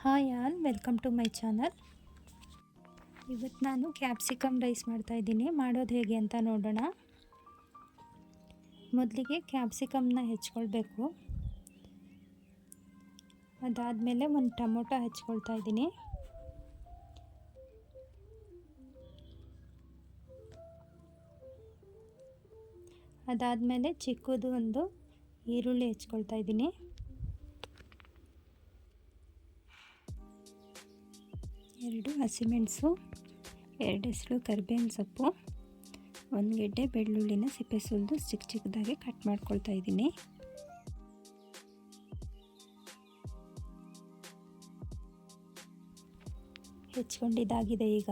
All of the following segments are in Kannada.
Hi all, welcome to my channel. ಇವತ್ತು ನಾನು ಕ್ಯಾಪ್ಸಿಕಮ್ ರೈಸ್ ಮಾಡ್ತಾಯಿದ್ದೀನಿ. ಮಾಡೋದು ಹೇಗೆ ಅಂತ ನೋಡೋಣ. ಮೊದಲಿಗೆ ಕ್ಯಾಪ್ಸಿಕಮ್ನ ಹೆಚ್ಕೊಳ್ಬೇಕು. ಅದಾದಮೇಲೆ ಒಂದು ಟೊಮೊಟೊ ಹೆಚ್ಕೊಳ್ತಾ ಇದ್ದೀನಿ. ಅದಾದಮೇಲೆ ಚಿಕ್ಕದು ಒಂದು ಈರುಳ್ಳಿ ಹೆಚ್ಕೊಳ್ತಾ ಇದ್ದೀನಿ. ಎರಡು ಹಸಿಮೆಣಸು, ಎರಡು ಎಸಳು ಕರಿಬೇವಿನ ಸೊಪ್ಪು, ಒಂದು ಗೆಡ್ಡೆ ಬೆಳ್ಳುಳ್ಳಿನ ಸಿಪ್ಪೆ ಸುಲಿದು ಚಿಕ್ಕದಾಗಿ ಕಟ್ ಮಾಡ್ಕೊಳ್ತಾ ಇದ್ದೀನಿ. ಹೆಚ್ಕೊಂಡಿದ್ದಾಗಿದೆ. ಈಗ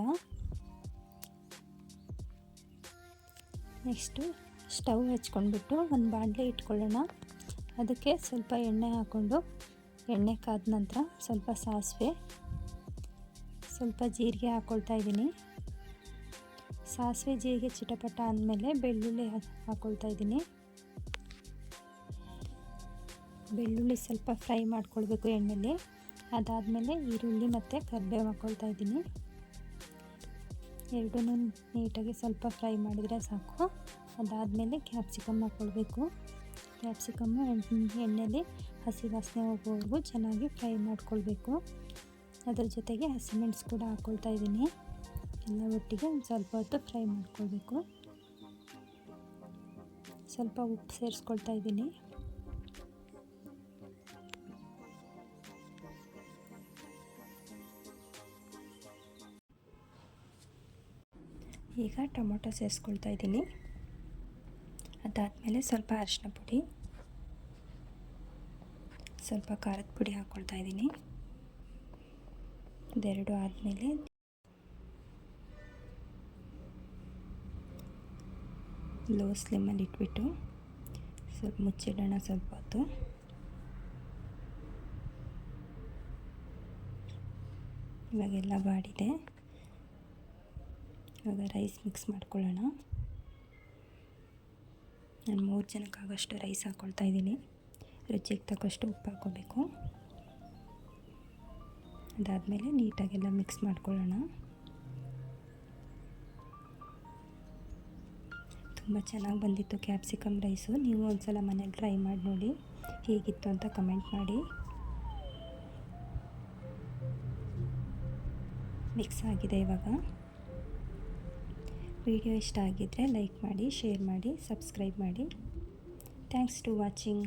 ನೆಕ್ಸ್ಟು ಸ್ಟವ್ ಹಚ್ಕೊಂಡ್ಬಿಟ್ಟು ಒಂದು ಬಾಣಲೆ ಇಟ್ಕೊಳ್ಳೋಣ. ಅದಕ್ಕೆ ಸ್ವಲ್ಪ ಎಣ್ಣೆ ಹಾಕ್ಕೊಂಡು, ಎಣ್ಣೆ ಕಾದ ನಂತರ ಸ್ವಲ್ಪ ಸಾಸಿವೆ, ಸ್ವಲ್ಪ ಜೀರಿಗೆ ಹಾಕ್ಕೊಳ್ತಾ ಇದ್ದೀನಿ. ಸಾಸಿವೆ ಜೀರಿಗೆ ಚಿಟಪಟ ಅಂದಮೇಲೆ ಬೆಳ್ಳುಳ್ಳಿ ಹಾಕ್ಕೊಳ್ತಾ ಇದ್ದೀನಿ. ಬೆಳ್ಳುಳ್ಳಿ ಸ್ವಲ್ಪ ಫ್ರೈ ಮಾಡ್ಕೊಳ್ಬೇಕು ಎಣ್ಣೆಯಲ್ಲಿ. ಅದಾದಮೇಲೆ ಈರುಳ್ಳಿ ಮತ್ತು ಕರಿಬೇವು ಹಾಕ್ಕೊಳ್ತಾ ಇದ್ದೀನಿ. ಎರಡನ್ನೂ ನೀಟಾಗಿ ಸ್ವಲ್ಪ ಫ್ರೈ ಮಾಡಿದರೆ ಸಾಕು. ಅದಾದಮೇಲೆ ಕ್ಯಾಪ್ಸಿಕಮ್ ಹಾಕ್ಕೊಳ್ಬೇಕು. ಕ್ಯಾಪ್ಸಿಕಮ್ಮು ಎಣ್ಣೆಯಲ್ಲಿ ಹಸಿ ವಾಸನೆ ಹೋಗುವವರೆಗೂ ಚೆನ್ನಾಗಿ ಫ್ರೈ ಮಾಡ್ಕೊಳ್ಬೇಕು. ಅದರ ಜೊತೆಗೆ ಹಸಿಮೆಣಸು ಕೂಡ ಹಾಕ್ಕೊಳ್ತಾ ಇದ್ದೀನಿ. ಎಲ್ಲ ಒಟ್ಟಿಗೆ ಒಂದು ಸ್ವಲ್ಪ ಹೊತ್ತು ಫ್ರೈ ಮಾಡ್ಕೊಳ್ಬೇಕು. ಸ್ವಲ್ಪ ಉಪ್ಪು ಸೇರಿಸ್ಕೊಳ್ತಾ ಇದ್ದೀನಿ. ಈಗ ಟೊಮೊಟೊ ಸೇರಿಸ್ಕೊಳ್ತಾ ಇದ್ದೀನಿ. ಅದಾದಮೇಲೆ ಸ್ವಲ್ಪ ಅರಿಶಿನ ಪುಡಿ, ಸ್ವಲ್ಪ ಖಾರದ ಪುಡಿ ಹಾಕ್ಕೊಳ್ತಾ ಇದ್ದೀನಿ. ಇದೆರಡು ಆದಮೇಲೆ ಲೋ ಸ್ಲಿಮ್ಮಲ್ಲಿ ಇಟ್ಬಿಟ್ಟು ಸ್ವಲ್ಪ ಮುಚ್ಚಿಡೋಣ ಸ್ವಲ್ಪ ಹೊತ್ತು. ಇವಾಗೆಲ್ಲ ಬಾಡಿದೆ. ಇವಾಗ ರೈಸ್ ಮಿಕ್ಸ್ ಮಾಡ್ಕೊಳ್ಳೋಣ. ನಾನು 3 ಜನಕ್ಕಾಗಷ್ಟು ರೈಸ್ ಹಾಕ್ಕೊಳ್ತಾ ಇದ್ದೀನಿ. ರುಚಿಗೆ ತಕ್ಕಷ್ಟು ಉಪ್ಪು ಹಾಕ್ಕೋಬೇಕು. ಅದಾದಮೇಲೆ ನೀಟಾಗೆಲ್ಲ ಮಿಕ್ಸ್ ಮಾಡ್ಕೊಳ್ಳೋಣ. ತುಂಬ ಚೆನ್ನಾಗಿ ಬಂದಿತ್ತು ಕ್ಯಾಪ್ಸಿಕಮ್ ರೈಸು. ನೀವು ಒಂದ್ಸಲ ಮನೇಲಿ ಟ್ರೈ ಮಾಡಿ ನೋಡಿ, ಹೇಗಿತ್ತು ಅಂತ ಕಮೆಂಟ್ ಮಾಡಿ. ಮಿಕ್ಸ್ ಆಗಿದೆ. ಇವಾಗ ವಿಡಿಯೋ ಇಷ್ಟ ಆಗಿದ್ದರೆ ಲೈಕ್ ಮಾಡಿ, ಶೇರ್ ಮಾಡಿ, ಸಬ್ಸ್ಕ್ರೈಬ್ ಮಾಡಿ. Thanks to watching.